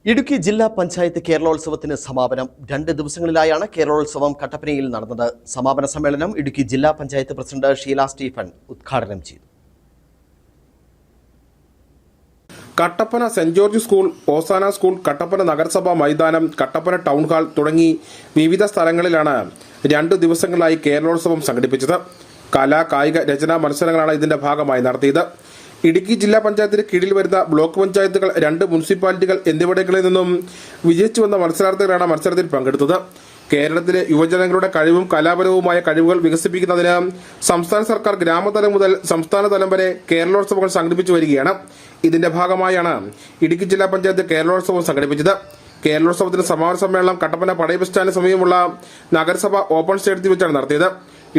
ഇടുക്കി ജില്ലാ പഞ്ചായത്ത് കേരളോത്സവത്തിന് സമാപനം 2 ദിവസങ്ങളിലായാണ് കേരളോത്സവം കട്ടപ്പനയിൽ നടന്നത്. സമാപന സമ്മേളനം ഇടുക്കി ജില്ലാ പഞ്ചായത്ത് പ്രസിഡന്റ് ഷീല സ്റ്റീഫൻ ഉദ്ഘാടനം ചെയ്തു. Kattappana saint George school, Osana school, Kattappana നഗരസഭാ മൈതാനം, കട്ടപ്പന ടൗൺ ഹാൾ തുടങ്ങി വിവിധ സ്ഥലങ്ങളിലാണ് 2 ദിവസങ്ങളായി കേരളോത്സവം സംഘടിപ്പിച്ചത്. കലാ, കായിക, രചനാ മത്സരങ്ങളാണ് ഇതിന്റെ ഭാഗമായി നടത്തിയത്. ഇടുക്കി ജില്ലാ പഞ്ചായത്തിന് കീഴിൽ വരുന്ന ബ്ലോക്ക് പഞ്ചായത്തുകൾ, 2 മുനിസിപ്പാലിറ്റികൾ എന്നിവിടങ്ങളിൽ നിന്നും വിജയിച്ചു വന്ന മത്സരാർത്ഥികളാണ് മത്സരത്തിൽ പങ്കെടുത്തത്. കേരളത്തിലെ യുവജനങ്ങളുടെ കഴിവും കലാപരവുമായ കഴിവുകൾ വികസിപ്പിക്കുന്നതിന് സംസ്ഥാന സർക്കാർ ഗ്രാമതലം മുതൽ സംസ്ഥാന തലം വരെ കേരളോത്സവങ്ങൾ സംഘടിപ്പിച്ചു വരികയാണ്. ഇതിന്റെ ഭാഗമായാണ് ഇടുക്കി ജില്ലാ പഞ്ചായത്ത് കേരളോത്സവം സംഘടിപ്പിച്ചത്. കേരളോത്സവത്തിന് സമാപന സമ്മേളനം കട്ടപ്പന പടയ ബസ് സ്റ്റാൻഡിന് സമീപമുള്ള നഗരസഭ ഓപ്പൺ സ്റ്റേഡിയത്തിൽ വെച്ചാണ് നടത്തിയത്.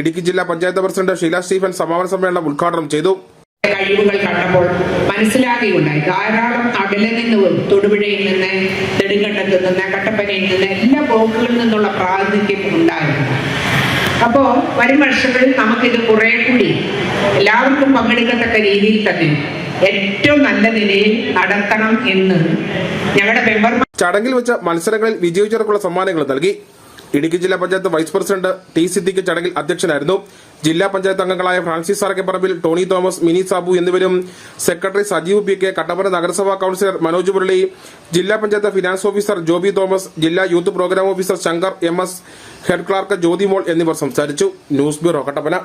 ഇടുക്കി ജില്ലാ പഞ്ചായത്ത് പ്രസിഡന്റ് ഷീല സ്റ്റീഫൻ സമാപന സമ്മേളനം ഉദ്ഘാടനം ചെയ്തു. കഴിവുകൾ കണ്ടപ്പോൾ മനസ്സിലാക്കുകയുണ്ടായി. ധാരാളം അകലെ നിന്ന്, തൊടുപുഴയിൽ നിന്ന്, നെടുങ്കണ്ടത്ത് നിന്ന്, കട്ടപ്പനയിൽ നിന്ന്, എല്ലാ ബ്ലോക്കുകളിൽ നിന്നുള്ള പ്രാതിനിധ്യം ഉണ്ടായിരുന്നു. അപ്പോൾ വരും വർഷങ്ങളിൽ നമുക്കിത് കുറെ കൂടി എല്ലാവർക്കും പങ്കെടുക്കത്തക്ക രീതിയിൽ തന്നെ ഏറ്റവും നല്ല നിലയിൽ നടത്തണം എന്ന് ഞങ്ങളുടെ മെമ്പർമാർ ചടങ്ങിൽ വെച്ച മത്സരങ്ങളിൽ വിജയിച്ചവർക്കുള്ള സമ്മാനങ്ങൾ നൽകി. ഇടുക്കി ജില്ലാ panchayat vice president T Siddique ചടങ്ങിൽ അധ്യക്ഷനായിരുന്നു. ജില്ലാ പഞ്ചായത്ത് അംഗങ്ങളായ Francis Arakkaparambil, Tony Thomas, Mini Sabu എന്നിവരും secretary Sajeev P K, Kattappana നഗരസഭാ കൌൺസിലർ മനോജ് മുരളി, ജില്ലാ panchayat finance officer Joby Thomas, ജില്ലാ youth programme officer Shankar M S, head clerk Jyothimol എന്നിവർ സംസാരിച്ചു. News bureau, Kattappana.